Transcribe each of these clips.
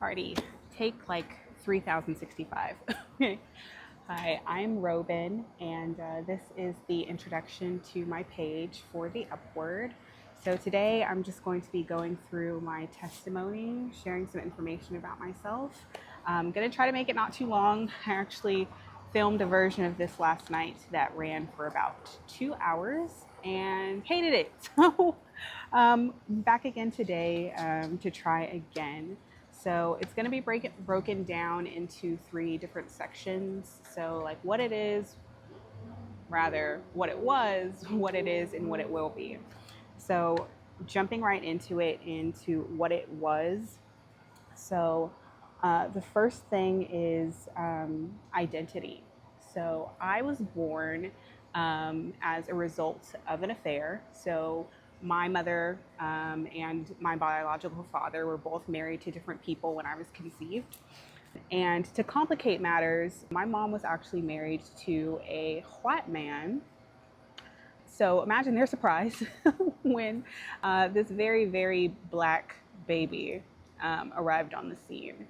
Party. Take like 3065. Okay. Hi, I'm Robin, and this is the introduction to my page for the Upward. So today I'm just going to be going through my testimony, sharing some information about myself. I'm going to try to make it not too long. I actually filmed a version of this last night that ran for about 2 hours and hated it. So back again today to try again. So it's going to be broken down into three different sections. So like what it is, rather what it was, what it is, and what it will be. So jumping right into what it was. So the first thing is identity. So I was born as a result of an affair. So my mother and my biological father were both married to different people when I was conceived. And to complicate matters, my mom was actually married to a white man. So imagine their surprise when this very, very black baby arrived on the scene.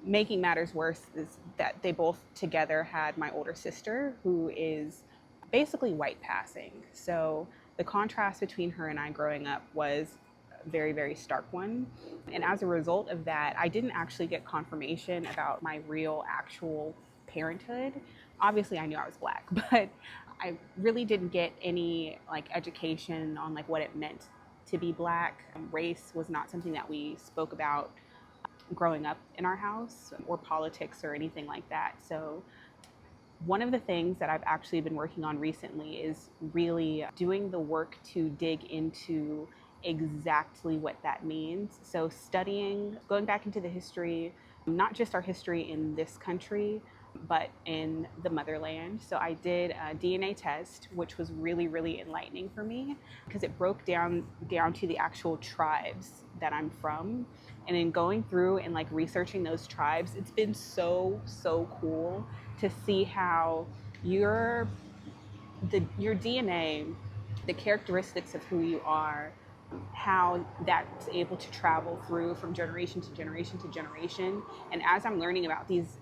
Making matters worse is that they both together had my older sister, who is basically white passing. So the contrast between her and I growing up was a very, very stark one. And as a result of that, I didn't actually get confirmation about my real, actual parenthood. Obviously, I knew I was black, but I really didn't get any like education on like what it meant to be black. Race was not something that we spoke about growing up in our house, or politics or anything like that. So one of the things that I've actually been working on recently is really doing the work to dig into exactly what that means. So studying, going back into the history, not just our history in this country, but in the motherland. So I did a DNA test, which was really, really enlightening for me because it broke down to the actual tribes that I'm from. And in going through and like researching those tribes, it's been so cool to see how your DNA, the characteristics of who you are, how that's able to travel through from generation to generation to generation. And as I'm learning about these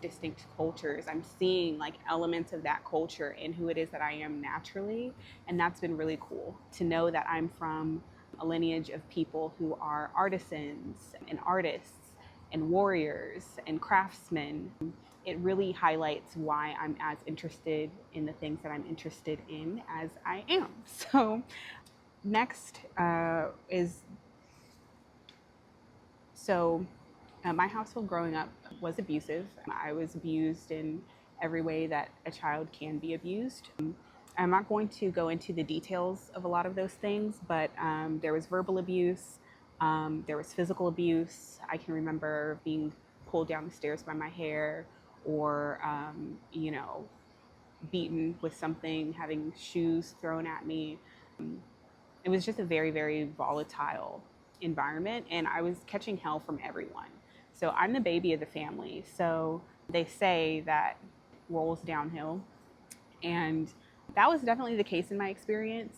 distinct cultures, I'm seeing like elements of that culture in who it is that I am naturally. And that's been really cool to know that I'm from a lineage of people who are artisans and artists and warriors and craftsmen. It really highlights why I'm as interested in the things that I'm interested in as I am. So next is so my household growing up was abusive. I was abused in every way that a child can be abused. I'm not going to go into the details of a lot of those things, but there was verbal abuse, there was physical abuse. I can remember being pulled down the stairs by my hair, or beaten with something, having shoes thrown at me. It was just a very, very volatile environment, and I was catching hell from everyone. So I'm the baby of the family. So they say that rolls downhill, and that was definitely the case in my experience.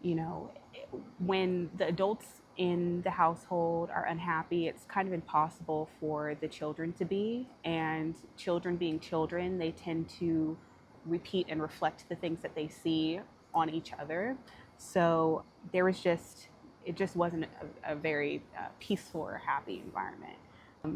You know, when the adults in the household are unhappy, it's kind of impossible for the children to be. And children being children, they tend to repeat and reflect the things that they see on each other. So it just wasn't a very peaceful or happy environment.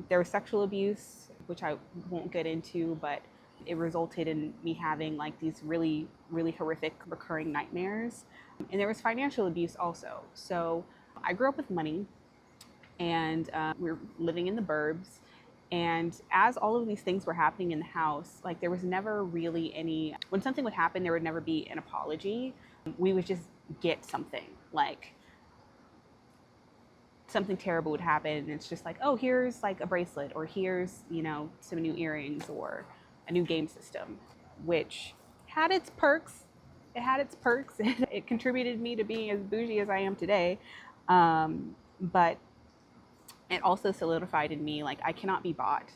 There was sexual abuse, which I won't get into, but it resulted in me having like these really, really horrific recurring nightmares. And there was financial abuse also. So I grew up with money, and we were living in the burbs. And as all of these things were happening in the house, like there was never really when something would happen, there would never be an apology. We would just get something, like something terrible would happen, and it's just like, oh, here's like a bracelet, or here's, some new earrings, or a new game system, which had its perks. It had its perks. It contributed me to being as bougie as I am today. But it also solidified in me, like, I cannot be bought.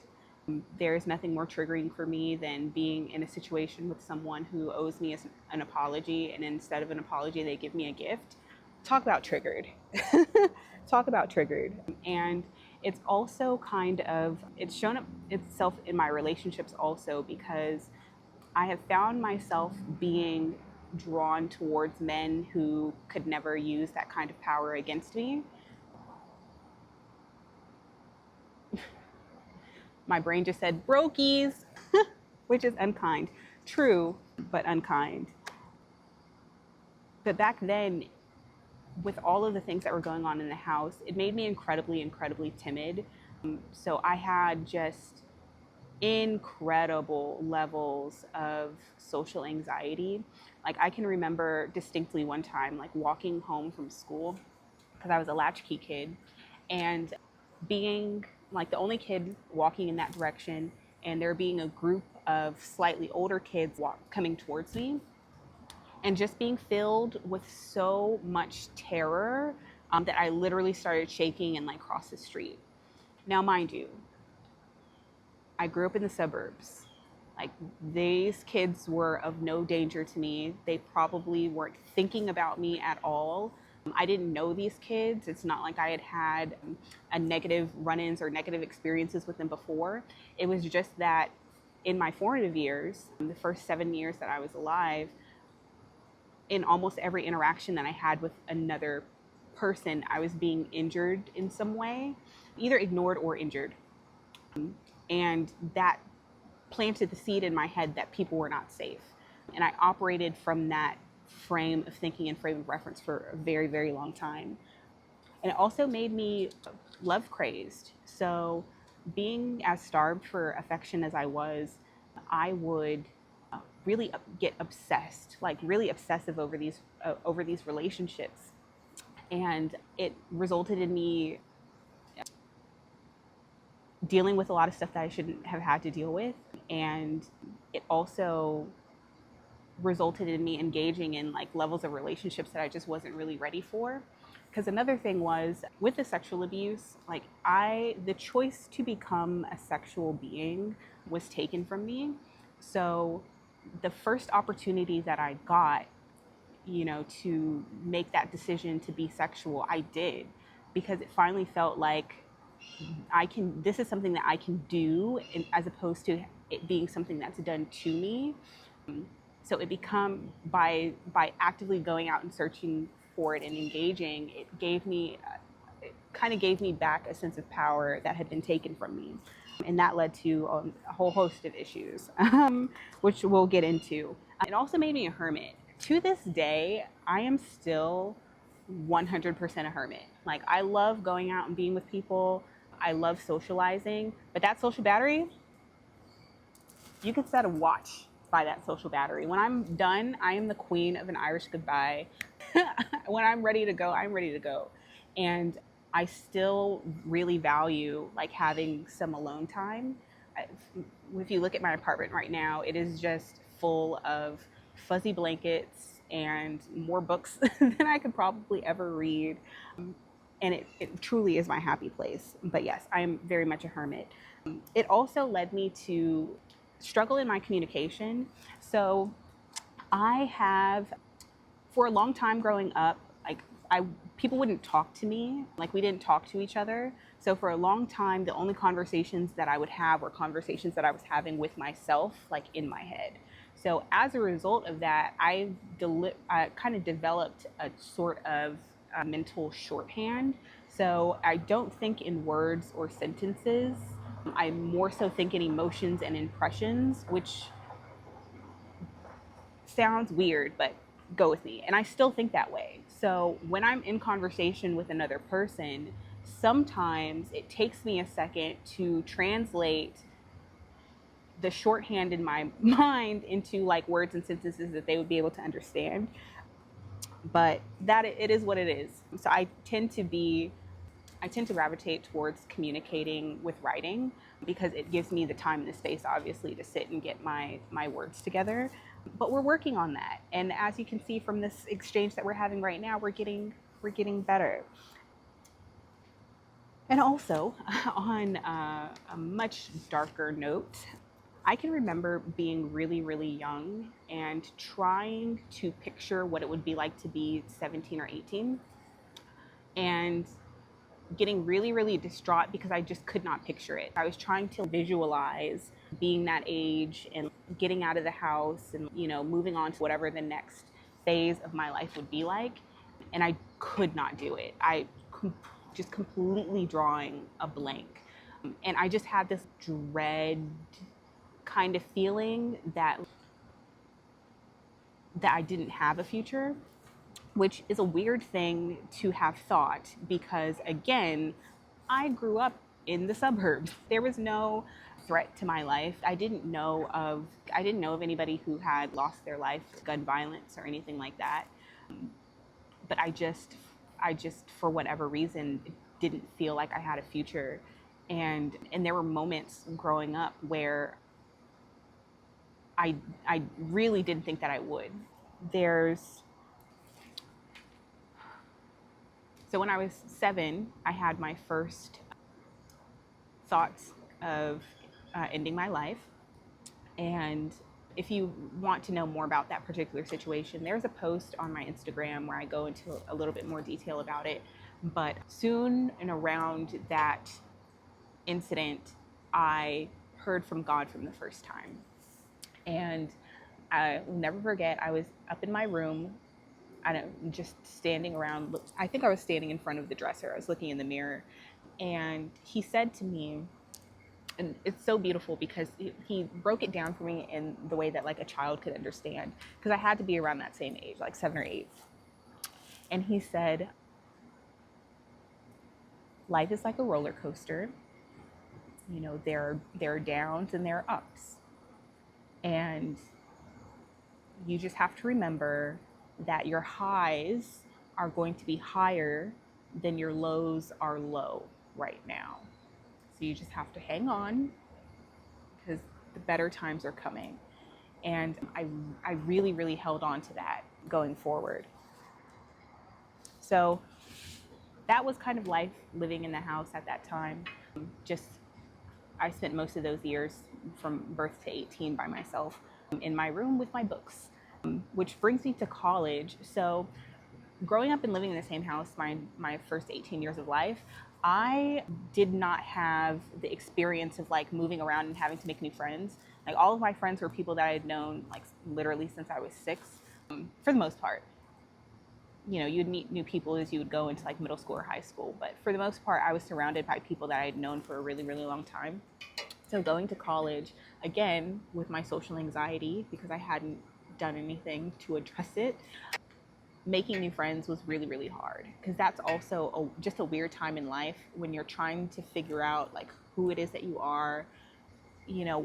There is nothing more triggering for me than being in a situation with someone who owes me an apology, and instead of an apology, they give me a gift. Talk about triggered. Talk about triggered. And It's also it's shown up itself in my relationships also, because I have found myself being drawn towards men who could never use that kind of power against me. My brain just said brokies, which is unkind. True, but unkind. But back then, with all of the things that were going on in the house, it made me incredibly, incredibly timid. So I had just incredible levels of social anxiety. Like, I can remember distinctly one time, like, walking home from school, because I was a latchkey kid, and being like the only kid walking in that direction, and there being a group of slightly older kids coming towards me, and just being filled with so much terror, that I literally started shaking and like crossed the street. Now, mind you, I grew up in the suburbs. Like, these kids were of no danger to me. They probably weren't thinking about me at all. I didn't know these kids. It's not like I had had a negative run-ins or negative experiences with them before. It was just that in my formative years, the first 7 years that I was alive, in almost every interaction that I had with another person, I was being injured in some way, either ignored or injured. And that planted the seed in my head that people were not safe. And I operated from that frame of thinking and frame of reference for a very, very long time. And it also made me love crazed. So, being as starved for affection as I was, I would really get obsessed, like really obsessive over these relationships, and it resulted in me dealing with a lot of stuff that I shouldn't have had to deal with. And it also resulted in me engaging in like levels of relationships that I just wasn't really ready for. Because another thing was with the sexual abuse, like the choice to become a sexual being was taken from me. So the first opportunity that I got, to make that decision to be sexual, I did, because it finally felt like this is something that I can do, as opposed to it being something that's done to me. So it become by actively going out and searching for it and engaging, it kind of gave me back a sense of power that had been taken from me. And that led to a whole host of issues, which we'll get into. It also made me a hermit. To this day, I am still 100% a hermit. Like, I love going out and being with people. I love socializing, but that social battery, you can set a watch by that social battery. When I'm done, I am the queen of an Irish goodbye. When I'm ready to go, I'm ready to go. And I still really value like having some alone time. If you look at my apartment right now, it is just full of fuzzy blankets and more books than I could probably ever read. And it truly is my happy place. But yes, I am very much a hermit. It also led me to struggle in my communication. So I have, for a long time growing up, like people wouldn't talk to me, like we didn't talk to each other. So for a long time, the only conversations that I would have were conversations that I was having with myself, like in my head. So as a result of that, I kind of developed a sort of mental shorthand. So I don't think in words or sentences. I more so think in emotions and impressions, which sounds weird, but go with me. And I still think that way. So when I'm in conversation with another person, sometimes it takes me a second to translate the shorthand in my mind into like words and sentences that they would be able to understand. But that it is what it is. So I tend to gravitate towards communicating with writing, because it gives me the time and the space, obviously, to sit and get my words together. But we're working on that. And as you can see from this exchange that we're having right now, we're getting better. And also, on a much darker note, I can remember being really, really young and trying to picture what it would be like to be 17 or 18. And getting really, really distraught because I just could not picture it. I was trying to visualize being that age and getting out of the house and, moving on to whatever the next phase of my life would be like. And I could not do it. Just completely drawing a blank. And I just had this dread kind of feeling that I didn't have a future, which is a weird thing to have thought because, again, I grew up in the suburbs. There was no threat to my life. I didn't know of anybody who had lost their life to gun violence or anything like that. But I just for whatever reason didn't feel like I had a future. And there were moments growing up where I really didn't think that I would. So when I was 7, I had my first thoughts of ending my life. And if you want to know more about that particular situation, there's a post on my Instagram where I go into a little bit more detail about it. But soon and around that incident, I heard from God from the first time. And I will never forget, I was up in my room, just standing around. I think I was standing in front of the dresser. I was looking in the mirror. And he said to me, and it's so beautiful because he broke it down for me in the way that like a child could understand, because I had to be around that same age, like 7 or 8. And he said, life is like a roller coaster. There are downs and there are ups. And you just have to remember that your highs are going to be higher than your lows are low right now. So you just have to hang on because the better times are coming. And I really, really held on to that going forward. So that was kind of life living in the house at that time. I spent most of those years from birth to 18 by myself in my room with my books, which brings me to college. So growing up and living in the same house my first 18 years of life, I did not have the experience of like moving around and having to make new friends. Like all of my friends were people that I had known like literally since I was 6, for the most part. You'd meet new people as you would go into like middle school or high school, but for the most part, I was surrounded by people that I had known for a really, really long time. So going to college, again, with my social anxiety, because I hadn't done anything to address it, making new friends was really, really hard, because that's also just a weird time in life when you're trying to figure out like who it is that you are,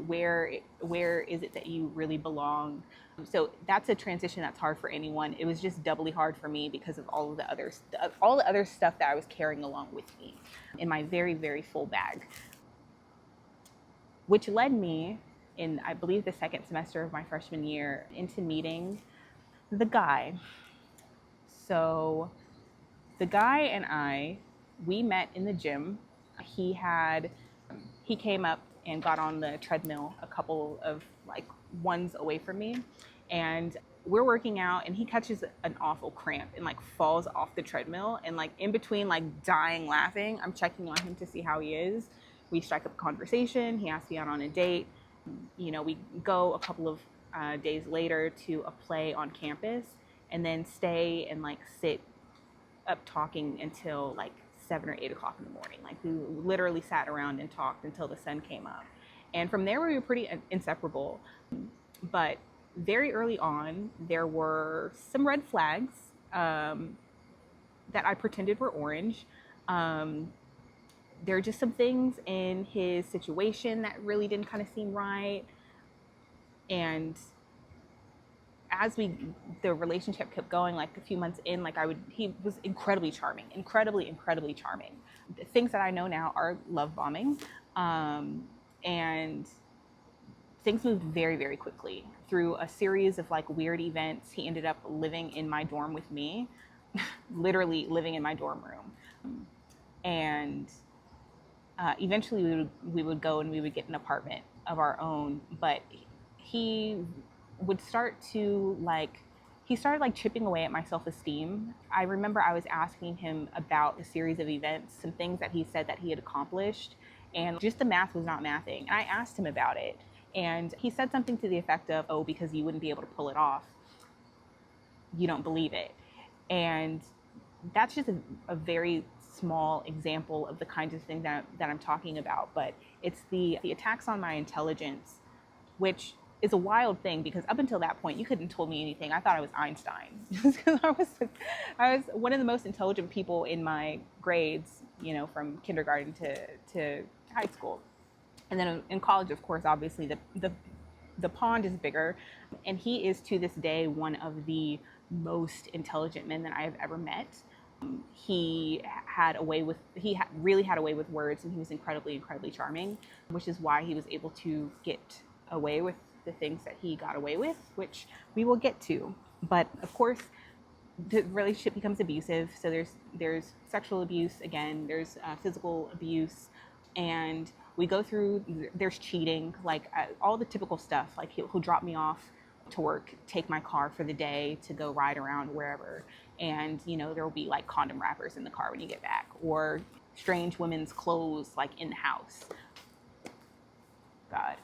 where is it that you really belong. So that's a transition that's hard for anyone. It was just doubly hard for me because of all the other stuff that I was carrying along with me in my very, very full bag, which led me in, I believe, the second semester of my freshman year into meeting the guy. So the guy and we met in the gym. He came up and got on the treadmill a couple of like ones away from me, and we're working out and he catches an awful cramp and like falls off the treadmill, and like in between like dying laughing, I'm checking on him to see how he is. We strike up a conversation. He asks me out on a date. We go a couple of days later to a play on campus, and then stay and like sit up talking until like 7 or 8 o'clock in the morning. Like we literally sat around and talked until the sun came up. And from there we were pretty inseparable. But very early on, there were some red flags that I pretended were orange. There are just some things in his situation that really didn't kind of seem right. And as the relationship kept going, like a few months in, he was incredibly charming, incredibly charming. The things that I know now are love bombing. And things moved very, very quickly through a series of like weird events. He ended up living in my dorm with me, literally living in my dorm room. And eventually we would go and we would get an apartment of our own, but he would start to like he started like chipping away at my self-esteem. I remember I was asking him about a series of events, some things that he said that he had accomplished, and just the math was not mathing. And I asked him about it, and he said something to the effect of, "Oh, because you wouldn't be able to pull it off, you don't believe it." And that's just a very small example of the kinds of things that I'm talking about. But it's the attacks on my intelligence, which is a wild thing because up until that point, you couldn't told me anything. I thought I was Einstein just because I was one of the most intelligent people in my grades, you know, from kindergarten to high school. And then in college, of course, obviously the pond is bigger, and he is to this day one of the most intelligent men that I have ever met. He really had a way with words, and he was incredibly charming, which is why he was able to get away with the things that he got away with, which we will get to. But of course, the relationship becomes abusive. So there's sexual abuse again, there's physical abuse, and we go through. There's cheating, like all the typical stuff. Like he'll drop me off to work, take my car for the day to go ride around wherever, and you know there will be like condom wrappers in the car when you get back, or strange women's clothes like in the house. God.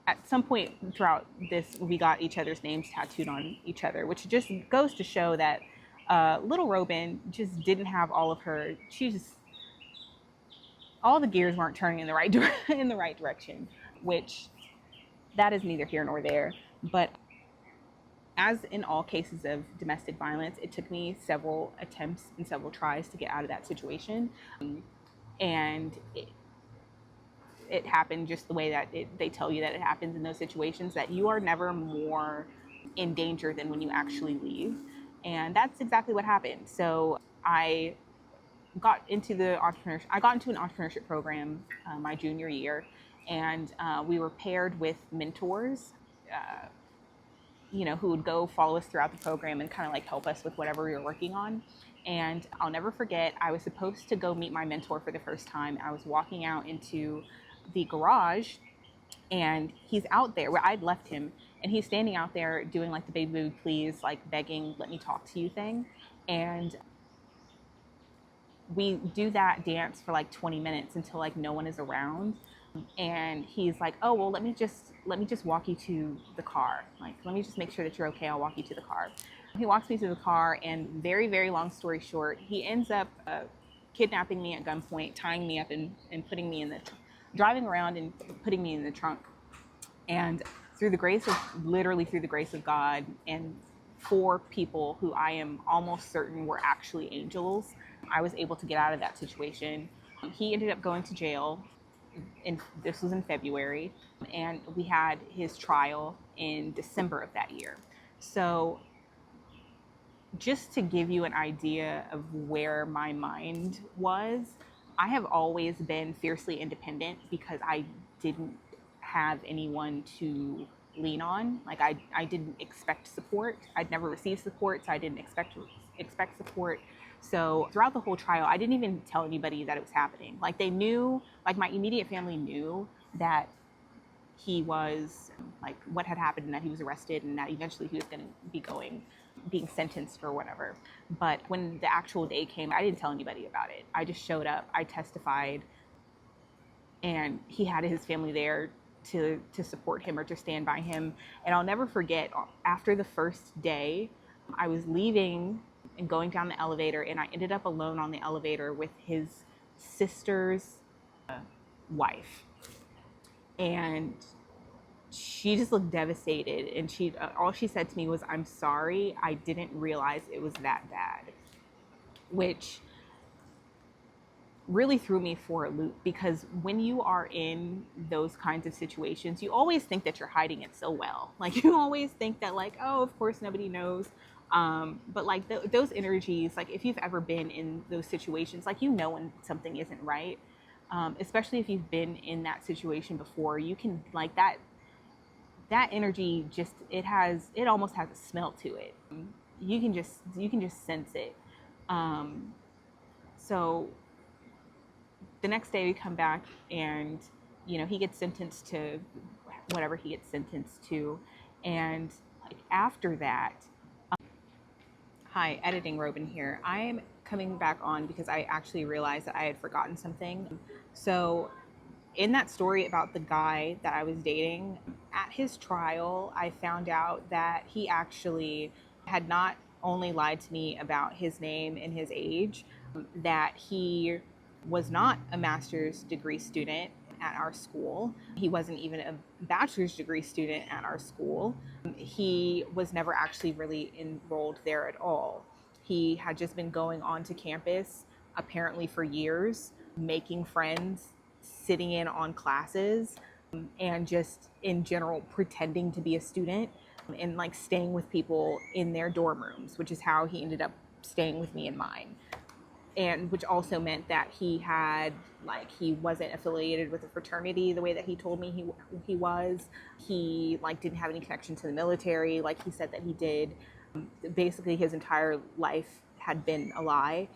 At some point throughout this, we got each other's names tattooed on each other, which just goes to show that little Robin just didn't have all the gears weren't turning in the right direction, which that is neither here nor there. But as in all cases of domestic violence, it took me several attempts and several tries to get out of that situation. And it happened just the way that they tell you that it happens in those situations, that you are never more in danger than when you actually leave. And that's exactly what happened. So I got into an entrepreneurship program my junior year, and we were paired with mentors, who would go follow us throughout the program and kind of like help us with whatever we were working on. And I'll never forget, I was supposed to go meet my mentor for the first time. I was walking out into the garage, and he's out there where I'd left him, and he's standing out there doing like the baby boo please, like begging, let me talk to you thing. And we do that dance for like 20 minutes until like no one is around. And he's like, oh, well, let me just walk you to the car. Like, let me just make sure that you're okay. I'll walk you to the car. He walks me to the car, and very, very long story short, he ends up kidnapping me at gunpoint, tying me up and putting me driving around and putting me in the trunk. And literally through the grace of God and 4 people who I am almost certain were actually angels, I was able to get out of that situation. He ended up going to jail. This was in February, and we had his trial in December of that year. So just to give you an idea of where my mind was, I have always been fiercely independent because I didn't have anyone to lean on. Like I didn't expect support. I'd never received support, so I didn't expect support. So throughout the whole trial, I didn't even tell anybody that it was happening. Like they knew, like my immediate family knew that he was, like what had happened, and that he was arrested, and that eventually he was going to be being sentenced or whatever. But when the actual day came, I didn't tell anybody about it. I just showed up, I testified, and he had his family there to support him or to stand by him. And I'll never forget, after the first day, I was leaving and going down the elevator, and I ended up alone on the elevator with his sister's wife. And she just looked devastated, and all she said to me was, "I'm sorry, I didn't realize it was that bad," which really threw me for a loop, because when you are in those kinds of situations, you always think that you're hiding it so well. Like you always think that like, oh, of course nobody knows. But like those energies, like if you've ever been in those situations, like when something isn't right, especially if you've been in that situation before, you can like that energy it almost has a smell to it. You can just sense it. So the next day we come back, and he gets sentenced to whatever he gets sentenced to, and After that, hi, editing Robin here. I'm coming back on because I actually realized that I had forgotten something. So, in that story about the guy that I was dating, at his trial, I found out that he actually had not only lied to me about his name and his age, that he was not a master's degree student at our school. He wasn't even a bachelor's degree student at our school. He was never actually really enrolled there at all. He had just been going on to campus apparently for years, making friends, sitting in on classes, and just in general pretending to be a student and like staying with people in their dorm rooms, which is how he ended up staying with me in mine. And which also meant that he wasn't affiliated with a fraternity the way that he told me he was. He like didn't have any connection to the military like he said that he did. Basically his entire life had been a lie.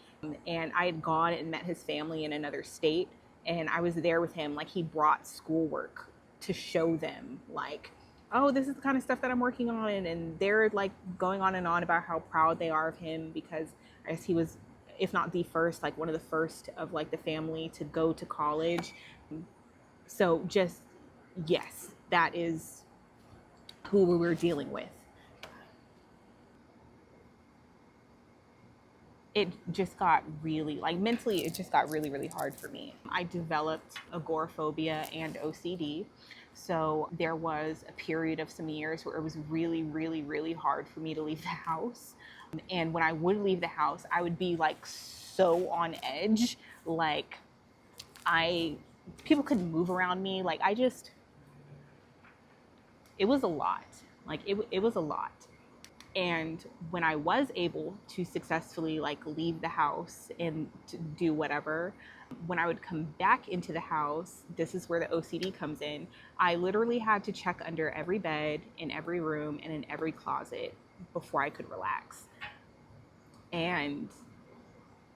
And I had gone and met his family in another state, and I was there with him. Like, he brought schoolwork to show them, like, oh, this is the kind of stuff that I'm working on. And they're like going on and on about how proud they are of him, because I guess he was, if not the first, like one of the first of like the family to go to college. So just, yes, that is who we were dealing with. It just got really, like, mentally, it just got really, really hard for me. I developed agoraphobia and OCD. So there was a period of some years where it was really, really, really hard for me to leave the house. And when I would leave the house, I would be like so on edge. Like, people couldn't move around me. Like, it was a lot. Like, it was a lot. And when I was able to successfully like leave the house and to do whatever, when I would come back into the house, this is where the OCD comes in. I literally had to check under every bed, in every room, and in every closet before I could relax. And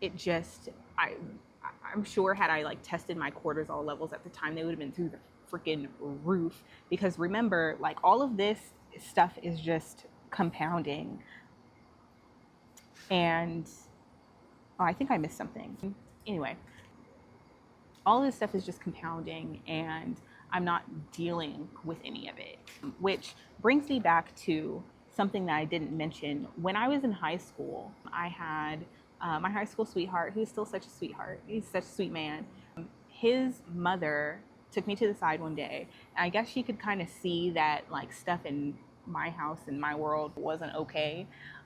it just, I'm sure had I like tested my cortisol levels at the time, they would have been through the freaking roof. Because remember, like, all of this stuff is just compounding. And oh, I think I missed something. Anyway, all this stuff is just compounding, and I'm not dealing with any of it. Which brings me back to something that I didn't mention. When I was in high school, I had my high school sweetheart, who's still such a sweetheart. He's such a sweet man. His mother took me to the side one day, and I guess she could kind of see that like stuff in my house and my world wasn't okay.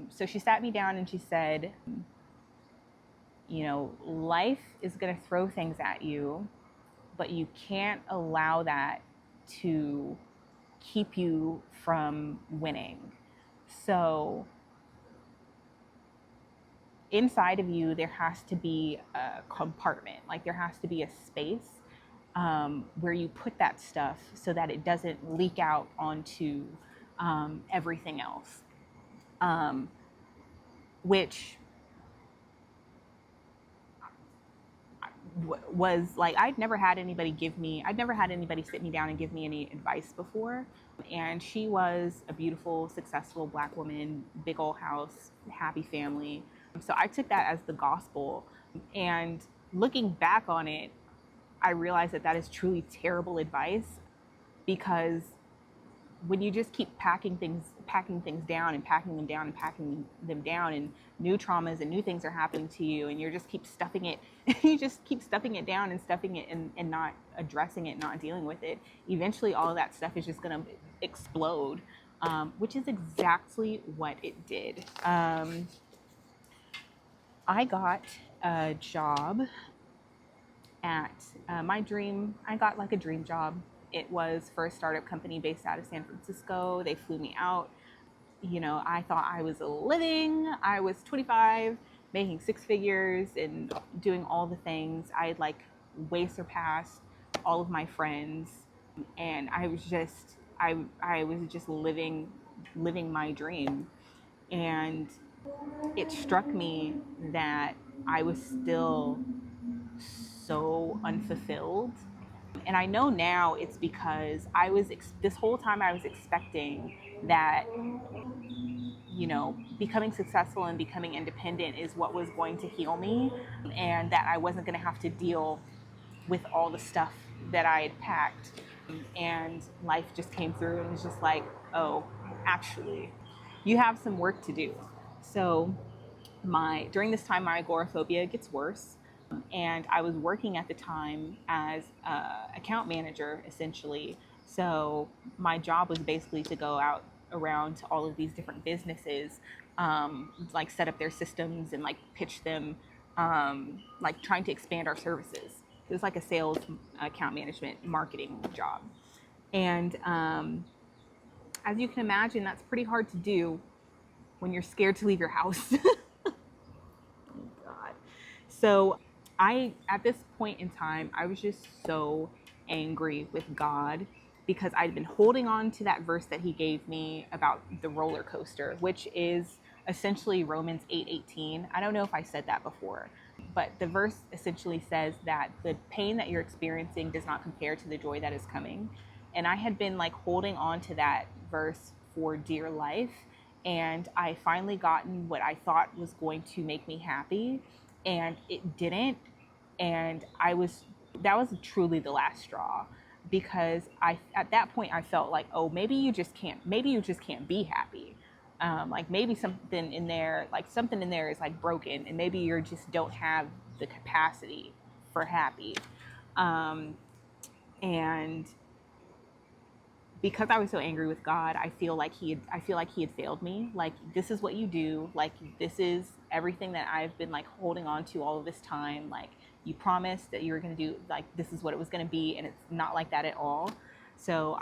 So she sat me down and she said, you know, life is going to throw things at you, but you can't allow that to keep you from winning. So inside of you, there has to be a compartment, like there has to be a space where you put that stuff so that it doesn't leak out onto everything else. Which was like, I'd never had anybody sit me down and give me any advice before. And she was a beautiful, successful Black woman, big old house, happy family. So I took that as the gospel. And looking back on it, I realized that that is truly terrible advice, because when you just keep packing things down and packing them down and packing them down, and new traumas and new things are happening to you, and you just keep stuffing it, you just keep stuffing it down and stuffing it and not addressing it, not dealing with it, eventually all of that stuff is just going to explode, which is exactly what it did. I got a job at I got like a dream job. It was for a startup company based out of San Francisco. They flew me out. You know, I thought I was living. I was 25, making six figures and doing all the things. I had like way surpassed all of my friends. And I was just living my dream. And it struck me that I was still so unfulfilled. And I know now it's because this whole time I was expecting that, becoming successful and becoming independent is what was going to heal me, and that I wasn't going to have to deal with all the stuff that I had packed. And life just came through and was just like, oh, actually, you have some work to do. So during this time, my agoraphobia gets worse. And I was working at the time as account manager, essentially. So my job was basically to go out around to all of these different businesses, like set up their systems and like pitch them, like trying to expand our services. It was like a sales, account management, marketing job. And as you can imagine, that's pretty hard to do when you're scared to leave your house. Oh, God. So at this point in time, I was just so angry with God because I'd been holding on to that verse that he gave me about the roller coaster, which is essentially Romans 8:18. I don't know if I said that before, but the verse essentially says that the pain that you're experiencing does not compare to the joy that is coming. And I had been like holding on to that verse for dear life. And I finally gotten what I thought was going to make me happy, and it didn't. And that was truly the last straw, because at that point I felt like, oh, maybe you just can't be happy. Like maybe something in there is like broken, and maybe you just don't have the capacity for happy. And because I was so angry with God, I feel like he had failed me. Like, this is what you do. Like, this is everything that I've been like holding on to all of this time. Like, you promised that you were going to do, like, this is what it was going to be, and it's not like that at all. So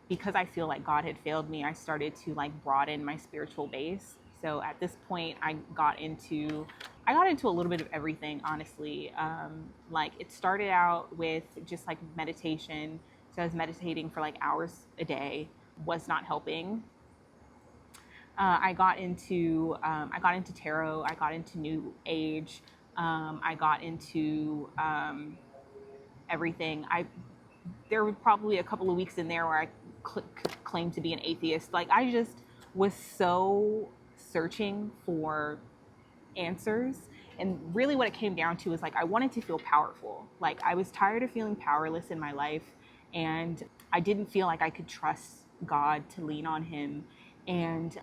because I feel like God had failed me, I started to like broaden my spiritual base. So at this point, I got into a little bit of everything, honestly. Like, it started out with just like meditation. So I was meditating for like hours a day, was not helping. I got into tarot. I got into New Age. I got into everything. There were probably a couple of weeks in there where I claimed to be an atheist. Like, I just was so searching for answers. And really what it came down to is like, I wanted to feel powerful. Like, I was tired of feeling powerless in my life. And I didn't feel like I could trust God to lean on him. And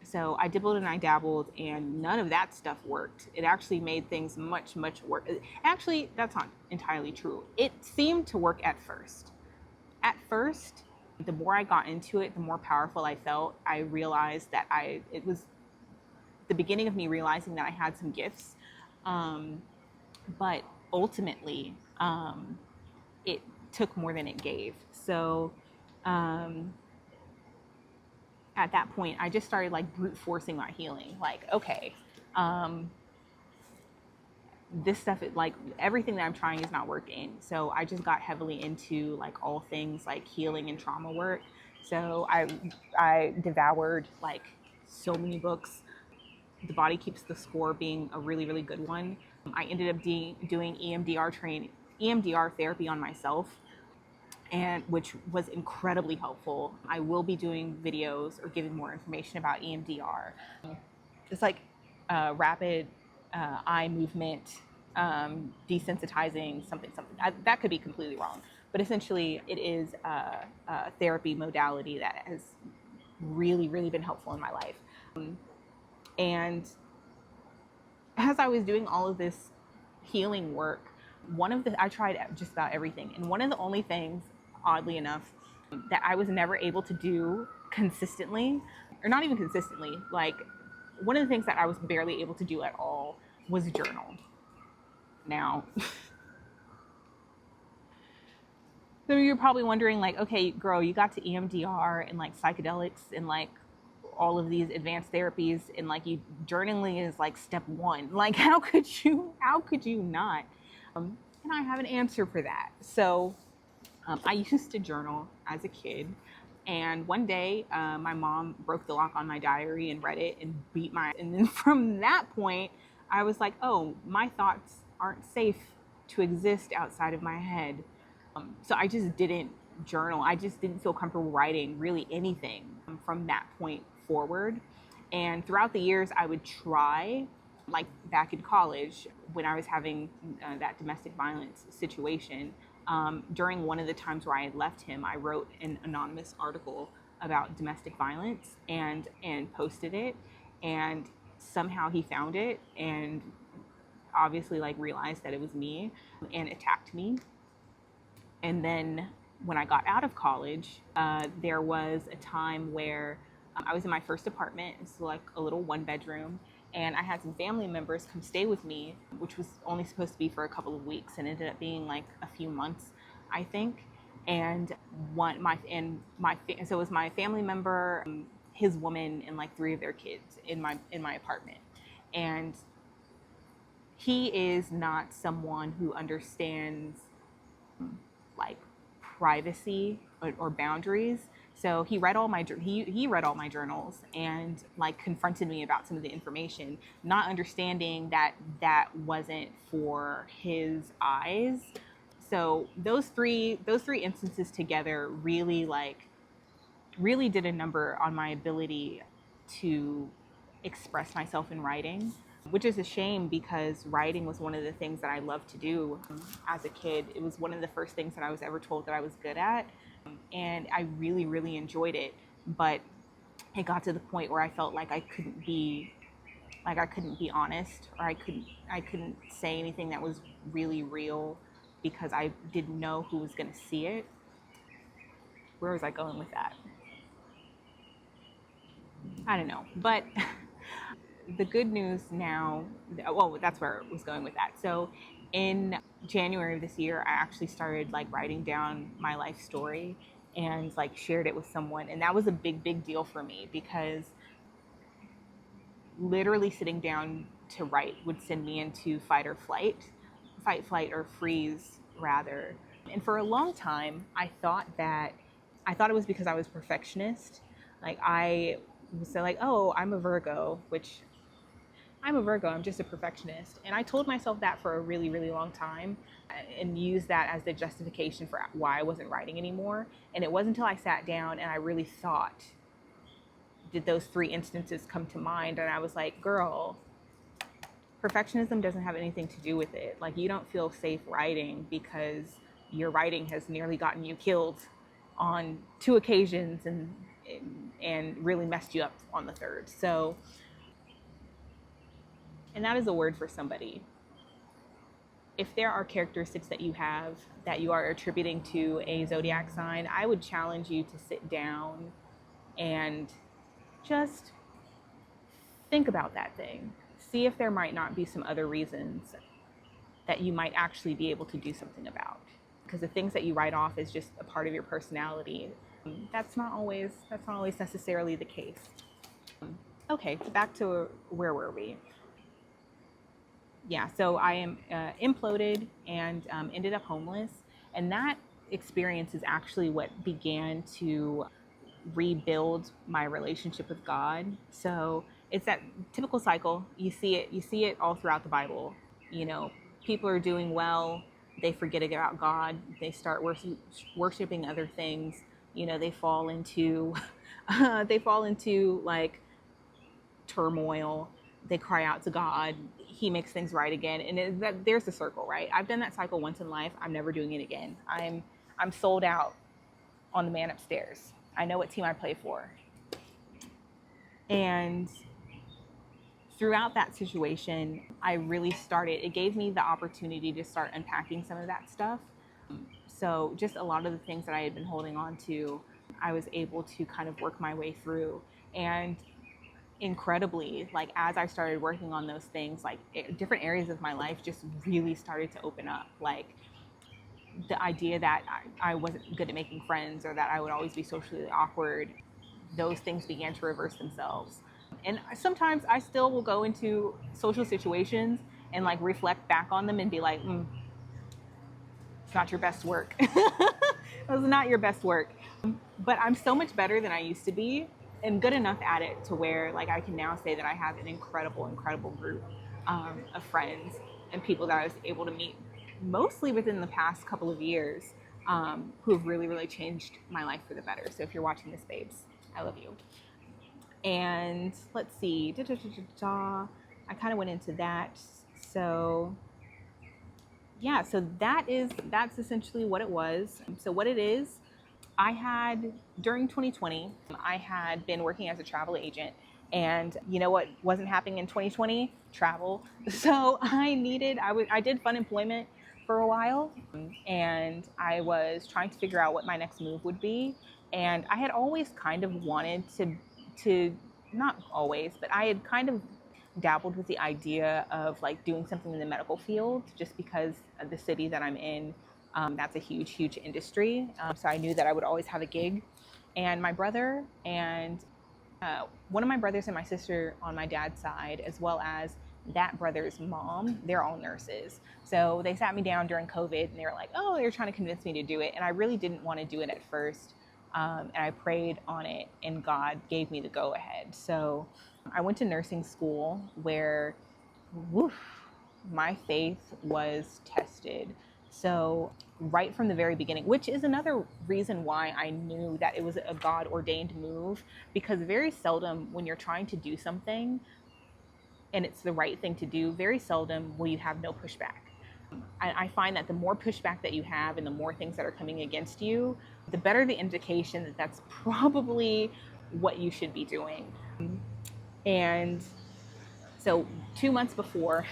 so I dibbled and I dabbled, and none of that stuff worked. It actually made things much, much worse. Actually, that's not entirely true. It seemed to work at first. At first, the more I got into it, the more powerful I felt. I realized that it was the beginning of me realizing that I had some gifts. But ultimately, it took more than it gave. So at that point, I just started like brute forcing my healing. Like, okay, this stuff, like everything that I'm trying is not working. So I just got heavily into like all things like healing and trauma work. So I devoured like so many books. The Body Keeps the Score being a really, really good one. I ended up doing EMDR therapy on myself, and which was incredibly helpful. I will be doing videos or giving more information about EMDR. It's like rapid eye movement, desensitizing something. That could be completely wrong, but essentially it is a therapy modality that has really, really been helpful in my life. And as I was doing all of this healing work, I tried just about everything. And one of the only things, oddly enough, that I was never able to do consistently, or not even consistently, like one of the things that I was barely able to do at all was journal. Now, so you're probably wondering, like, okay, girl, you got to EMDR and like psychedelics and like all of these advanced therapies, and like journaling is like step one. Like, how could you not? And I have an answer for that. So I used to journal as a kid, and one day my mom broke the lock on my diary and read it and and then from that point I was like, oh, my thoughts aren't safe to exist outside of my head. So I just didn't journal. I just didn't feel comfortable writing really anything from that point forward. And throughout the years, I would try, like back in college when I was having that domestic violence situation. During one of the times where I had left him, I wrote an anonymous article about domestic violence and posted it, and somehow he found it and obviously like realized that it was me and attacked me. And then when I got out of college, there was a time where I was in my first apartment. It's like a little 1 bedroom. And I had some family members come stay with me, which was only supposed to be for a couple of weeks and ended up being like a few months, I think. And so it was my family member, his woman, and like 3 of their kids in my apartment. And he is not someone who understands like privacy or boundaries. So he read all my journals and like confronted me about some of the information, not understanding that that wasn't for his eyes. So those three instances together really did a number on my ability to express myself in writing, which is a shame because writing was one of the things that I loved to do as a kid. It was one of the first things that I was ever told that I was good at, and I really, really enjoyed it. But it got to the point where I felt like I couldn't be honest, or I couldn't say anything that was really real because I didn't know who was going to see it. Where was I going with that? I don't know, but the good news now, well, that's where I was going with that. So in January of this year, I actually started like writing down my life story and like shared it with someone. And that was a big, big deal for me because literally sitting down to write would send me into fight, flight, or freeze rather. And for a long time, I thought it was because I was a perfectionist. Like I was like, oh, I'm a Virgo, which I'm a Virgo, I'm just a perfectionist. And I told myself that for a really, really long time and used that as the justification for why I wasn't writing anymore. And it wasn't until I sat down and I really thought, did those 3 instances come to mind? And I was like, girl, perfectionism doesn't have anything to do with it. Like, you don't feel safe writing because your writing has nearly gotten you killed on 2 occasions and really messed you up on the 3rd. So, and that is a word for somebody. If there are characteristics that you have that you are attributing to a zodiac sign, I would challenge you to sit down and just think about that thing. See if there might not be some other reasons that you might actually be able to do something about. Because the things that you write off as just a part of your personality, that's not always necessarily the case. Okay, back to where were we? Yeah, so I am imploded and ended up homeless. And that experience is actually what began to rebuild my relationship with God. So it's that typical cycle. You see it all throughout the Bible. You know, people are doing well, they forget about God, they start worshiping other things. You know, they fall into like turmoil. They cry out to God. He makes things right again, and there's the circle, right? I've done that cycle once in life. I'm never doing it again. I'm sold out on the man upstairs. I know what team I play for. And throughout that situation, it gave me the opportunity to start unpacking some of that stuff. So just a lot of the things that I had been holding on to, I was able to kind of work my way through. And incredibly, like as I started working on those things, like different areas of my life just really started to open up. Like the idea that I wasn't good at making friends or that I would always be socially awkward, those things began to reverse themselves. And sometimes I still will go into social situations and like reflect back on them and be like, it's not your best work. It was not your best work. But I'm so much better than I used to be and good enough at it to where like I can now say that I have an incredible group of friends and people that I was able to meet mostly within the past couple of years. who have really, really changed my life for the better. So if you're watching this, babes, I love you. And let's see, I kind of went into that. So yeah, so that's essentially what it was. So what it is, I had during 2020, I had been working as a travel agent, and you know what wasn't happening in 2020? Travel. So I did fun employment for a while, and I was trying to figure out what my next move would be. And I had always kind of wanted to not always, but I had kind of dabbled with the idea of like doing something in the medical field just because of the city that I'm in. That's a huge, huge industry. So I knew that I would always have a gig. And my brother and one of my brothers and my sister on my dad's side, as well as that brother's mom, they're all nurses. So they sat me down during COVID and they were like, oh, they're trying to convince me to do it. And I really didn't want to do it at first. And I prayed on it and God gave me the go ahead. So I went to nursing school where, woof, my faith was tested. So right from the very beginning, which is another reason why I knew that it was a God ordained move, because very seldom when you're trying to do something and it's the right thing to do, very seldom will you have no pushback. I find that the more pushback that you have and the more things that are coming against you, the better the indication that that's probably what you should be doing. And so 2 months before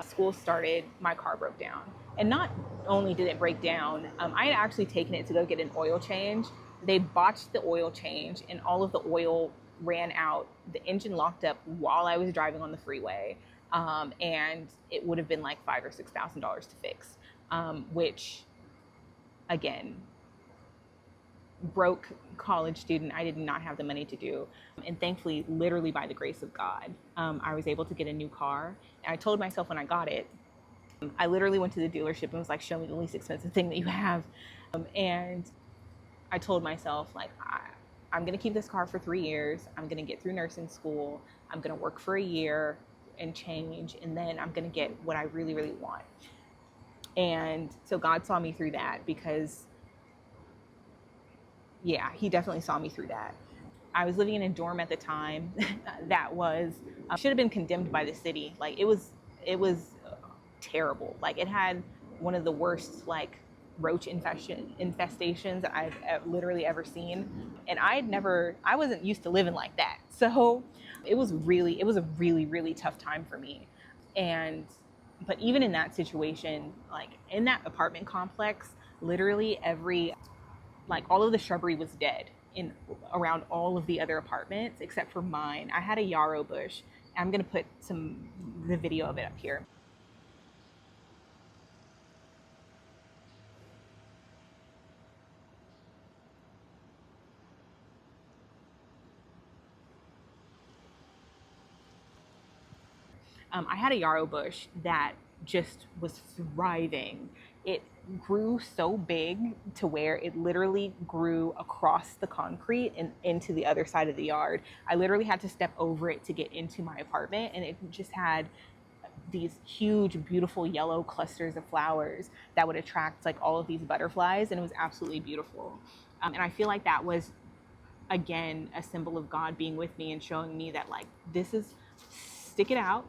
school started, my car broke down. And not only did it break down, I had actually taken it to go get an oil change. They botched the oil change and all of the oil ran out. The engine locked up while I was driving on the freeway. And it would have been like $5,000 or $6,000 to fix, which again, broke college student, I did not have the money to do. And thankfully, literally by the grace of God, I was able to get a new car. And I told myself when I got it, I literally went to the dealership and was like, show me the least expensive thing that you have. And I told myself, like, I'm going to keep this car for 3 years. I'm going to get through nursing school. I'm going to work for a year and change. And then I'm going to get what I really, really want. And so God saw me through that because yeah, he definitely saw me through that. I was living in a dorm at the time that was should have been condemned by the city. Like it was terrible. Like it had one of the worst like roach infestations that I've literally ever seen. And I wasn't used to living like that. So it was a really, really tough time for me. But even in that situation, like in that apartment complex, literally all of the shrubbery was dead in around all of the other apartments except for mine. I had a yarrow bush. I'm going to put the video of it up here. I had a yarrow bush that just was thriving. It grew so big to where it literally grew across the concrete and into the other side of the yard. I literally had to step over it to get into my apartment, and it just had these huge, beautiful yellow clusters of flowers that would attract like all of these butterflies, and it was absolutely beautiful. And I feel like that was again a symbol of God being with me and showing me that like this is stick it out.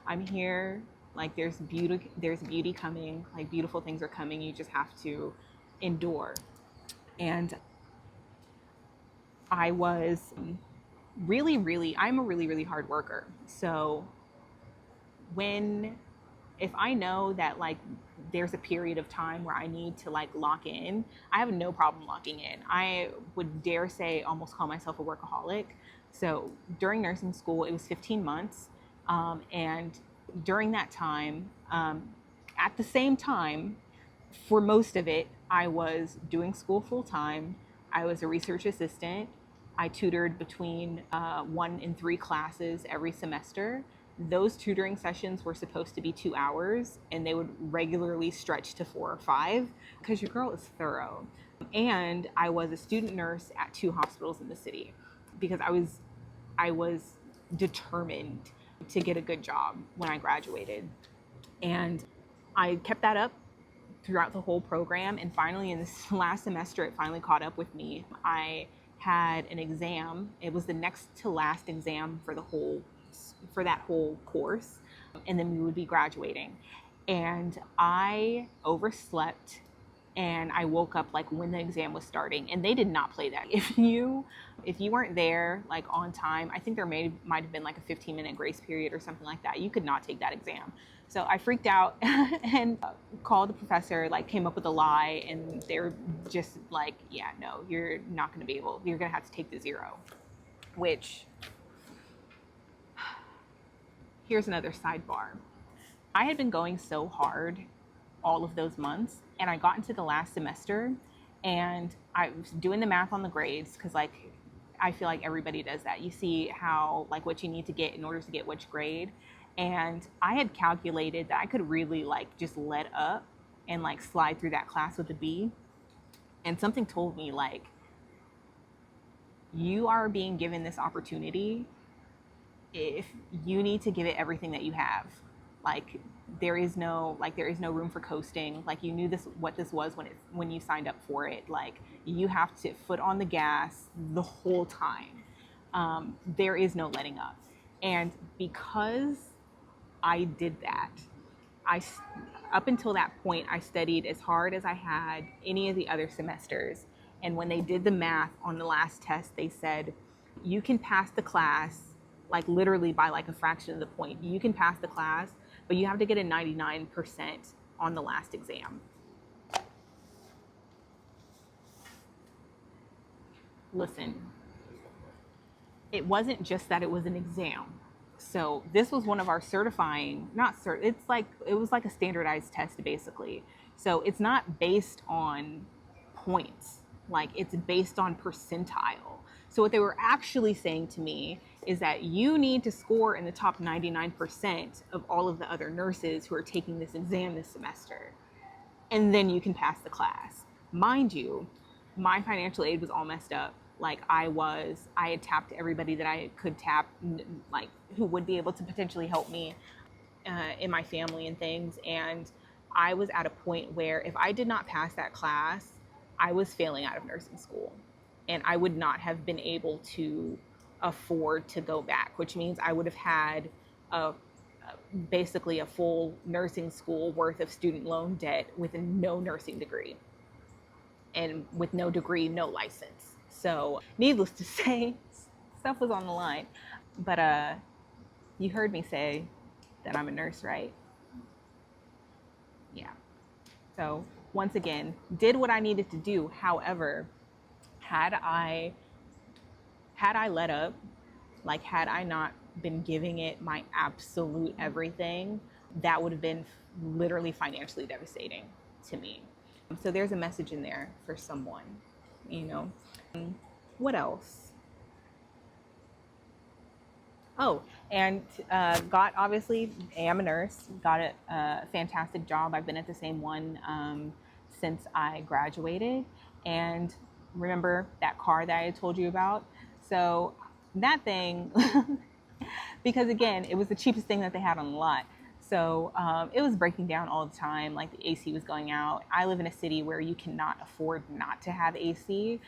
I'm here. Like there's beauty coming. Like beautiful things are coming. You just have to endure. And I was I'm a really, really hard worker. So if I know that like there's a period of time where I need to like lock in, I have no problem locking in. I would dare say almost call myself a workaholic. So during nursing school, it was 15 months. And during that time, at the same time, for most of it, I was doing school full time. I was a research assistant. I tutored between 1 and 3 classes every semester. Those tutoring sessions were supposed to be 2 hours, and they would regularly stretch to 4 or 5 because your girl is thorough. And I was a student nurse at 2 hospitals in the city because I was determined to get a good job when I graduated. And I kept that up throughout the whole program. And finally, in this last semester, it finally caught up with me. I had an exam. It was the next to last exam for that whole course. And then we would be graduating. And I overslept and I woke up like when the exam was starting, and they did not play that. If you weren't there like on time, I think there might have been like a 15-minute grace period or something like that. You could not take that exam. So I freaked out and called the professor, like came up with a lie, and they were just like, yeah, no, you're not going to be able, you're going to have to take the 0, which here's another sidebar. I had been going so hard all of those months, and I got into the last semester and I was doing the math on the grades, because like I feel like everybody does that. You see how like what you need to get in order to get which grade, and I had calculated that I could really like just let up and like slide through that class with a B, and something told me like, you are being given this opportunity, if you need to give it everything that you have. Like there is no room for coasting. Like you knew what this was when you signed up for it. Like you have to foot on the gas the whole time. There is no letting up. And because I did that, up until that point, I studied as hard as I had any of the other semesters. And when they did the math on the last test, they said, you can pass the class, like literally by like a fraction of the point. You can pass the class, but you have to get a 99% on the last exam. Listen, it wasn't just that it was an exam. So this was one of our certifying, it was like a standardized test basically. So it's not based on points, like it's based on percentile. So what they were actually saying to me is that you need to score in the top 99% of all of the other nurses who are taking this exam this semester, and then you can pass the class. Mind you, my financial aid was all messed up. Like I had tapped everybody that I could tap, like who would be able to potentially help me in my family and things. And I was at a point where if I did not pass that class, I was failing out of nursing school, and I would not have been able to afford to go back, which means I would have had basically a full nursing school worth of student loan debt with no nursing degree, and with no degree, no license. So needless to say, stuff was on the line. But you heard me say that I'm a nurse, right? Yeah. So once again, did what I needed to do. However, had I let up, like had I not been giving it my absolute everything, that would have been literally financially devastating to me. So there's a message in there for someone, you know. What else? Oh, and obviously, am a nurse, got a fantastic job. I've been at the same one since I graduated. And remember that car that I told you about? So that thing, because again, it was the cheapest thing that they had on the lot. So it was breaking down all the time. Like the AC was going out. I live in a city where you cannot afford not to have AC.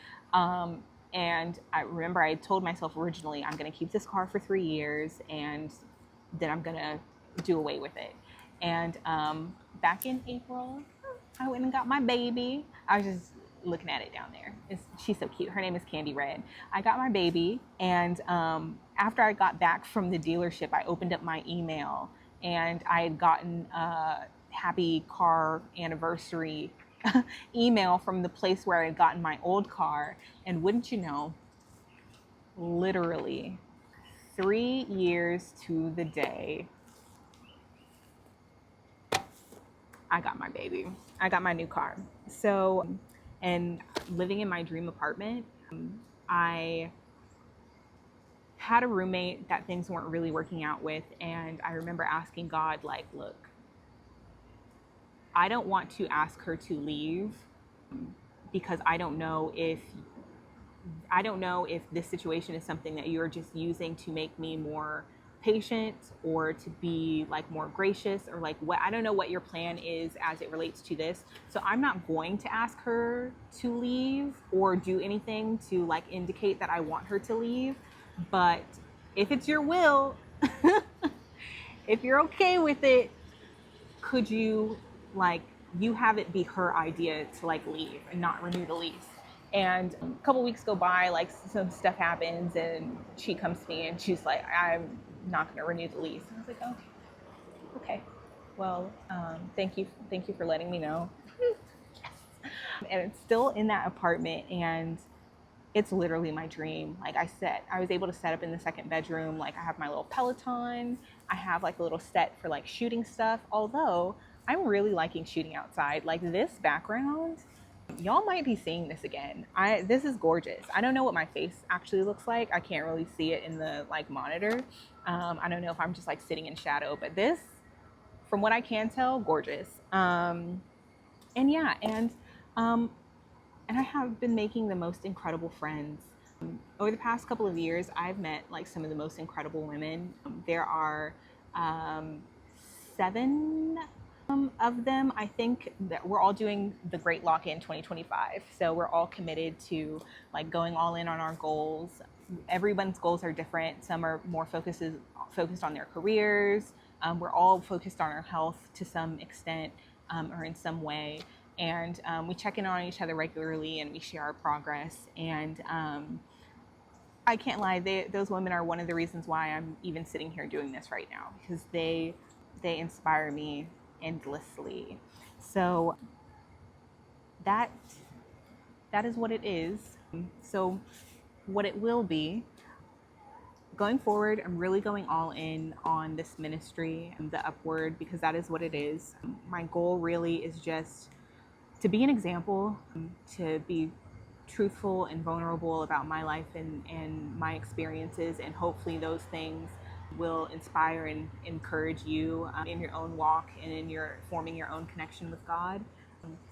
And I remember I told myself originally, I'm going to keep this car for 3 years and then I'm going to do away with it. And back in April, I went and got my baby. I was just looking at it down there. She's so cute. Her name is Candy Red. I got my baby, and after I got back from the dealership, I opened up my email, and I had gotten a happy car anniversary email from the place where I had gotten my old car. And wouldn't you know, literally 3 years to the day, I got my baby. I got my new car. So, and living in my dream apartment, I had a roommate that things weren't really working out with. And I remember asking God, like, look, I don't want to ask her to leave because I don't know if this situation is something that you're just using to make me more patient or to be like more gracious, or like what, I don't know what your plan is as it relates to this. So I'm not going to ask her to leave or do anything to like indicate that I want her to leave. But if it's your will, if you're okay with it, could you like you have it be her idea to like leave and not renew the lease? And a couple weeks go by, like some stuff happens, and she comes to me and she's like, I'm not going to renew the lease. And I was like, oh, okay. Well, thank you for letting me know. And it's still in that apartment, and it's literally my dream. Like I was able to set up in the second bedroom. Like I have my little Peloton. I have like a little set for like shooting stuff. Although I'm really liking shooting outside. Like this background, y'all might be seeing this again. This is gorgeous. I don't know what my face actually looks like. I can't really see it in the like monitor. I don't know if I'm just like sitting in shadow, but this, from what I can tell, gorgeous. And yeah, and I have been making the most incredible friends. Over the past couple of years, I've met like some of the most incredible women. There are 7 of them. I think that we're all doing the Great Lock-In 2025. So we're all committed to like going all in on our goals. Everyone's goals are different. Some are more focused on their careers. We're all focused on our health to some extent, or in some way. And we check in on each other regularly, and we share our progress. And I can't lie, those women are one of the reasons why I'm even sitting here doing this right now, because they inspire me endlessly. So that is what it is. So what it will be going forward, I'm really going all in on this ministry and the Upward, because that is what it is. My goal really is just to be an example, to be truthful and vulnerable about my life and my experiences, and hopefully those things will inspire and encourage you in your own walk and in your forming your own connection with God.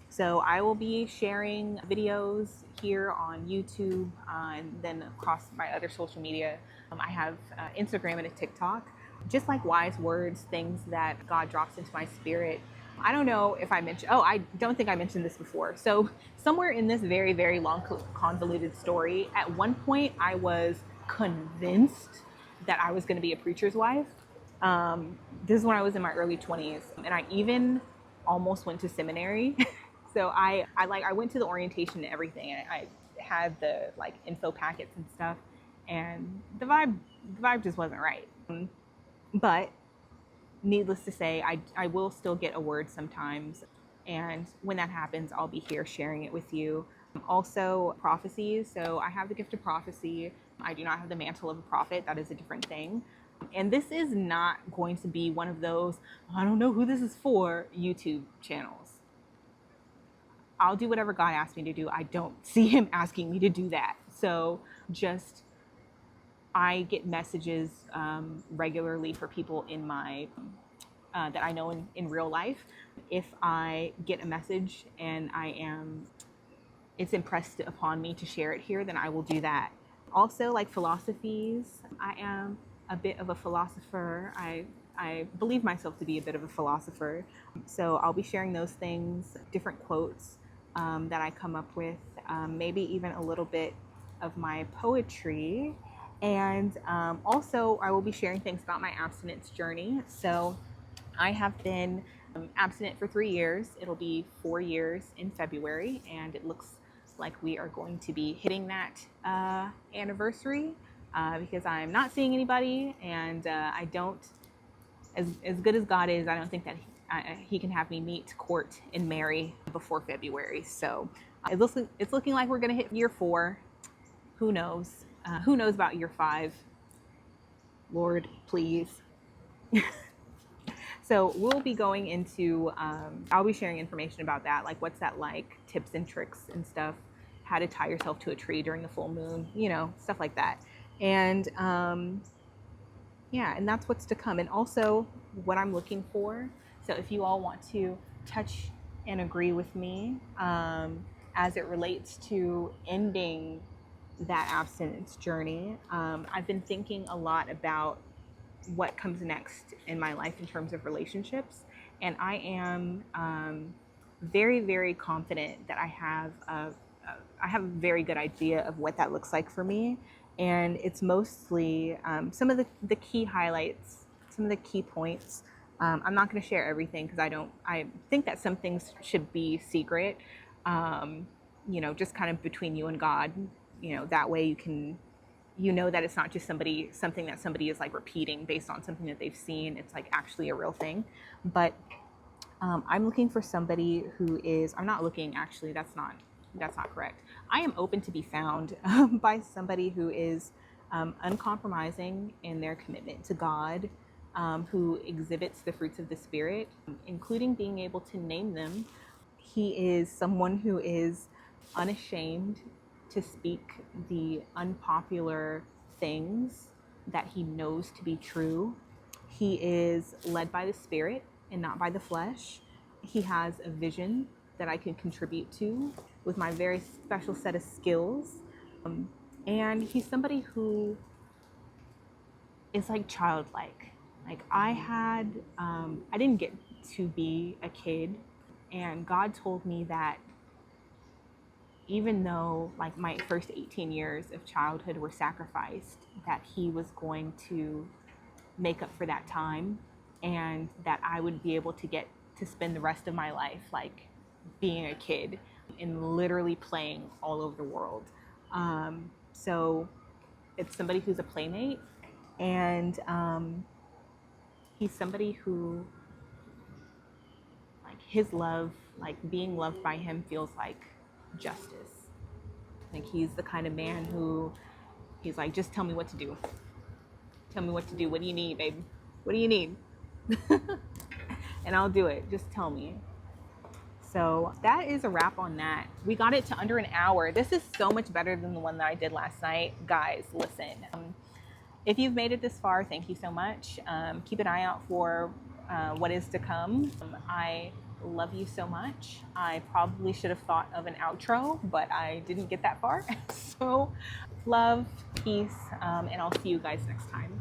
So I will be sharing videos here on YouTube, and then across my other social media. I have Instagram and a TikTok, just like wise words, things that God drops into my spirit. I don't know if I mentioned, I don't think I mentioned this before. So somewhere in this very, very long, convoluted story, at one point I was convinced that I was going to be a preacher's wife. This is when I was in my early 20s, and I even almost went to seminary. So I went to the orientation and everything, and I had the like info packets and stuff, and the vibe just wasn't right. But needless to say, I will still get a word sometimes. And when that happens, I'll be here sharing it with you. Also, prophecies. So I have the gift of prophecy. I do not have the mantle of a prophet. That is a different thing. And this is not going to be one of those, I don't know who this is for, YouTube channels. I'll do whatever God asks me to do. I don't see him asking me to do that. So just, I get messages regularly for people in my that I know in real life. If I get a message and it's impressed upon me to share it here, then I will do that. Also, like philosophies, I am a bit of a philosopher. I believe myself to be a bit of a philosopher. So I'll be sharing those things, different quotes that I come up with, maybe even a little bit of my poetry. And also, I will be sharing things about my abstinence journey. So I have been abstinent for 3 years. It'll be 4 years in February, and it looks like we are going to be hitting that anniversary because I'm not seeing anybody, and I don't, as good as God is, I don't think that he can have me meet, court, and marry before February. So it's looking like we're going to hit year 4. Who knows? Who knows about year 5? Lord, please. So we'll be going into, I'll be sharing information about that, like what's that like, tips and tricks and stuff, how to tie yourself to a tree during the full moon, stuff like that. And yeah, and that's what's to come. And also what I'm looking for. So if you all want to touch and agree with me as it relates to ending that abstinence journey, I've been thinking a lot about what comes next in my life in terms of relationships. And I am very, very confident that I have a very good idea of what that looks like for me. And it's mostly some of the key highlights, some of the key points. I'm not going to share everything because I think that some things should be secret, just kind of between you and God. That way you know that it's not just something that somebody is like repeating based on something that they've seen. It's like actually a real thing. But I'm looking for somebody who is, I'm not looking, actually, that's not correct. I am open to be found by somebody who is uncompromising in their commitment to God, who exhibits the fruits of the Spirit, including being able to name them. He is someone who is unashamed to speak the unpopular things that he knows to be true. He is led by the Spirit and not by the flesh. He has a vision that I can contribute to with my very special set of skills. And he's somebody who is like childlike. Like I didn't get to be a kid, and God told me that even though like my first 18 years of childhood were sacrificed, that he was going to make up for that time, and that I would be able to get to spend the rest of my life like being a kid and literally playing all over the world. So it's somebody who's a playmate, and he's somebody who, like, his love, like being loved by him feels like justice. Like he's the kind of man who he's like, just tell me what to do. Tell me what to do. What do you need, babe? What do you need? And I'll do it. Just tell me. So that is a wrap on that. We got it to under an hour. This is so much better than the one that I did last night. Guys, listen. If you've made it this far, thank you so much. Keep an eye out for what is to come. I love you so much. I probably should have thought of an outro, but I didn't get that far. So love, peace, and I'll see you guys next time.